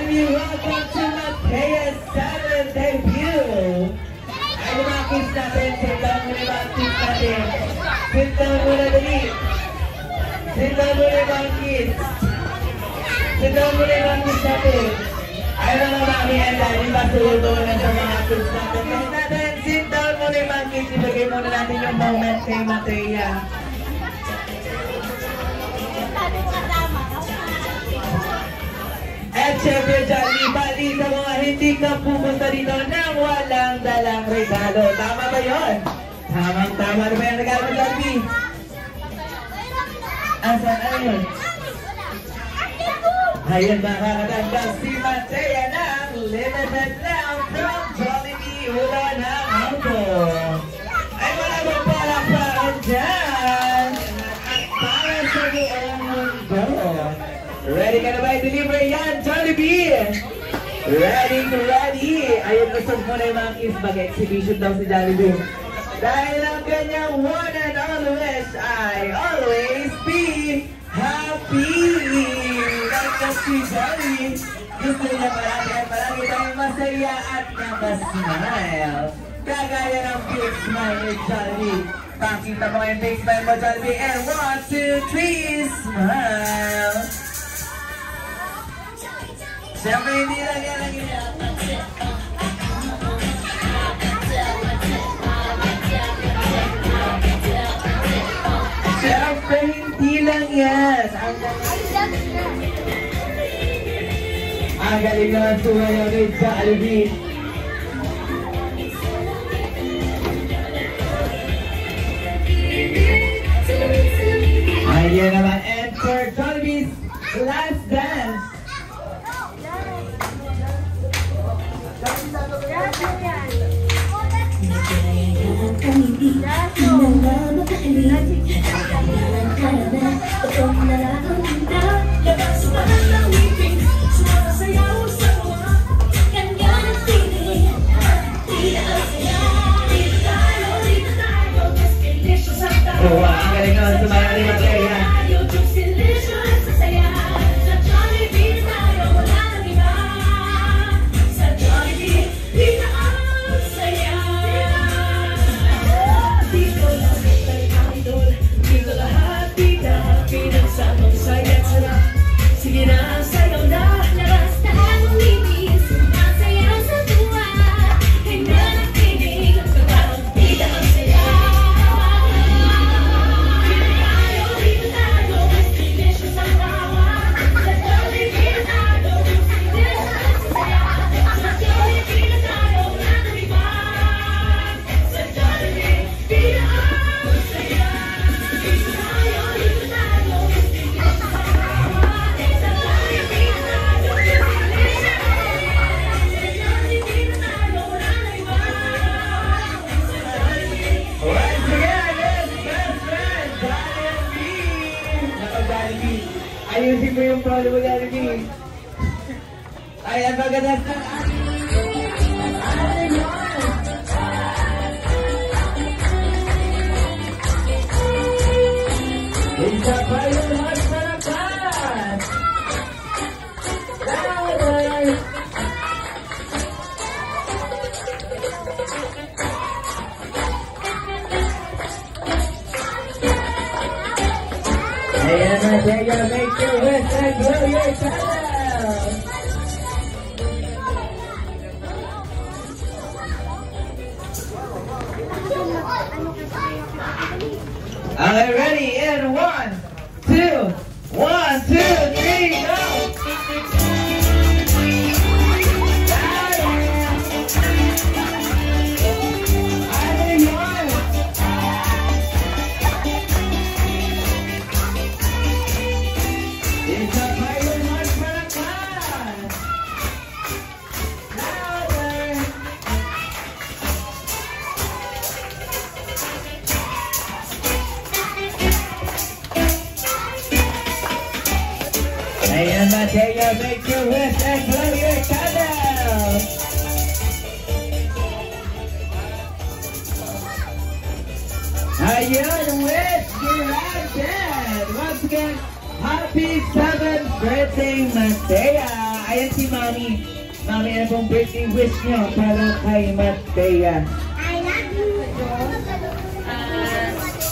Jollibee, welcome to Matea's 7th debut. Ay, mga kids natin, sit down muna mga kids natin. Sit down muna dali. Sit down muna mga kids. Sit down muna mga kids natin. Ay, mga mami and daddy, pasulto na sa mga kids natin. Natin, sit down muna mga kids. Ibigay muna natin yung moment kay Matea. At syempre, Jollibee, pati sa mga hindi ka pupunta dito nang walang dalang regalo. Tama ba yun? Tamang-tama na ba yung regalo mo, Jollibee? Asan? Ano yun? Ayan, makakatanggap si Matea ng limited lang from Jollibee. Ula na ako. Ay, wala mo palakpakan dyan. At para sa buong mundo. Ready ka na ba i-deliver yan, Jollibee? Ready. Ayun, usog mo na yung mga kids. Mag-exhibition daw si Jollibee. Dahil ang kanyang one and only wish ay always be happy. Like si Jollibee, gusto niya marami tayong masaya at nakasmile. Kagaya ng big smile ni Jollibee. Pakita mo yung big smile mo, Jollibee. And 1, 2, 3, smile. Siyempre, hindi lang yan ang Siyempre, hindi lang yan. Ang galing naman sumayaw ni Jollibee. Ayan naman. And for Jollibee's last dance, ang galing naman sumayaw ni Matea. Sige na, sayaw na, labas na ang umitis. Masayaw sa tuwa, kay na nakinig. Parang tita ang saya. Ayaw, dito tayo, mas delicious ang tawa. Sa Jollibee na tayo, delicious ang saya. Sa Jollibee na tayo, wala nang iba. Sa Jollibee, tita ang saya. Dito tayo, mas delicious ang tawa. Ayusin mo yung problem mo, Jollibee. Ay, ang pagkatas ng isa pa yung mas malakas. Louder. Ayan na, Tega, make your wish and blow your candle. Okay, ready? In 1, 2, 1, 2, 3, go! Ayan, Matea, make your wish and blow your candle! Ayan, wish granted! Once again, happy 7th birthday, Matea! Ayan si Mami. Mami, ano pong birthday wish niyo para kay Matea? I love you.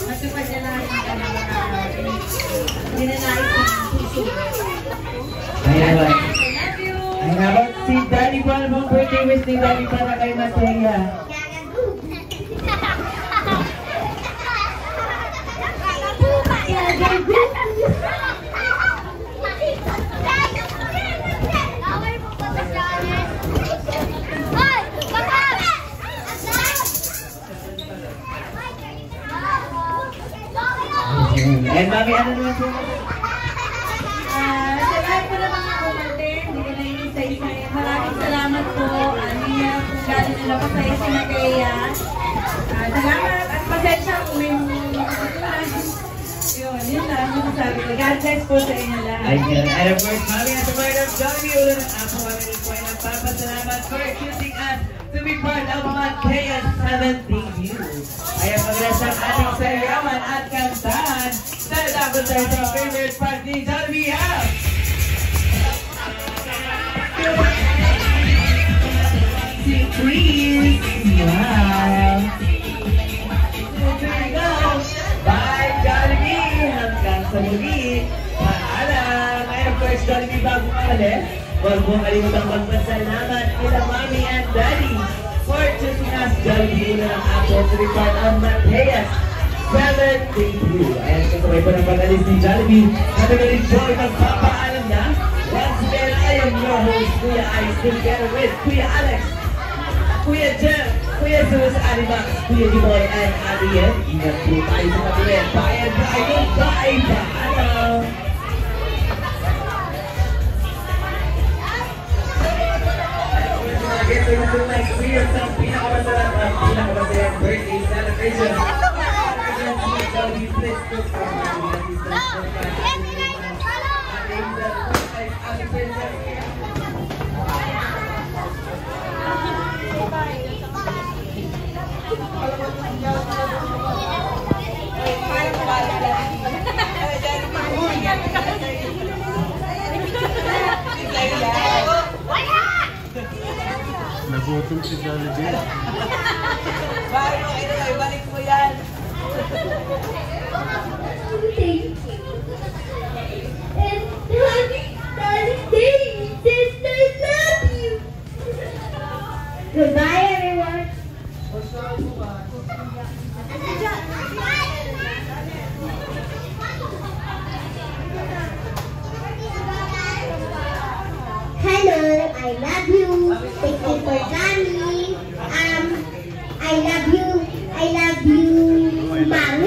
Matupad na lang ang dinanais ng puso. Ayan ba? I love you. Ayan ba? Si Daddy po, ano pong birthday wish ni Daddy para kay Matea? And Mami, ano naman po? Sa lahat po ng mga umatin, hindi ko na inisay-isay. Maraming salamat po. Aniya, kung gano'n nila pa sa'yo si Matea. Salamat at pasensya kung may yun lang, yung sabi ko. God bless po sa inyo lahat. Ayun. And of course, Mami, at the word of Johnny, ulo ng ako kami po ay nagpapasalamat for choosing us to be part of Matea's 7th debut. Kaya paglas ang ating sayawan at kantahan sa tapos tayo sa favorite part ni Johnny House. Si Chris. Wow. Here we go. Bye, Jollibee! Hanggang sa muli. Paalam! And of course, Jollibee, bago umalis, huwag mong kalimutang magpasalamat kila Mami and Daddy for choosing us. Jollibee na ng Apple to be part of Matea's 7th debut. Ayan, kasabay po ng pag-alis ni Jollibee. At rin Joy, magpapaalam na. Once again, I am your host, Kuya Ice, together with Kuya Alex, Kuya Jeff, Kuya Zeus, Arimax, Kuya Diboy, and Ariel. Ingat po tayo sa kapilin. Bye, bye, bye, bye. Again, we're going to do like three or some pinakamasarap at pinakamasarap birthday celebration. Nagutom si Jollibee. Balik mo yan. Goodbye, everyone. Hello, I love you. Thank you for coming. I love you. I love you, Mom.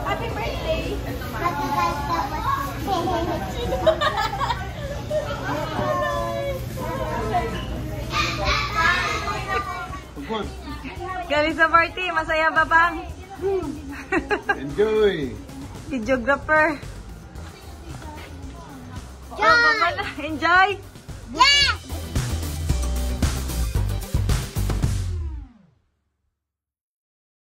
Happy birthday. Happy Of course. Galing sa party, masaya ba bang? Enjoy. Videographer. Enjoy. Enjoy? Yeah.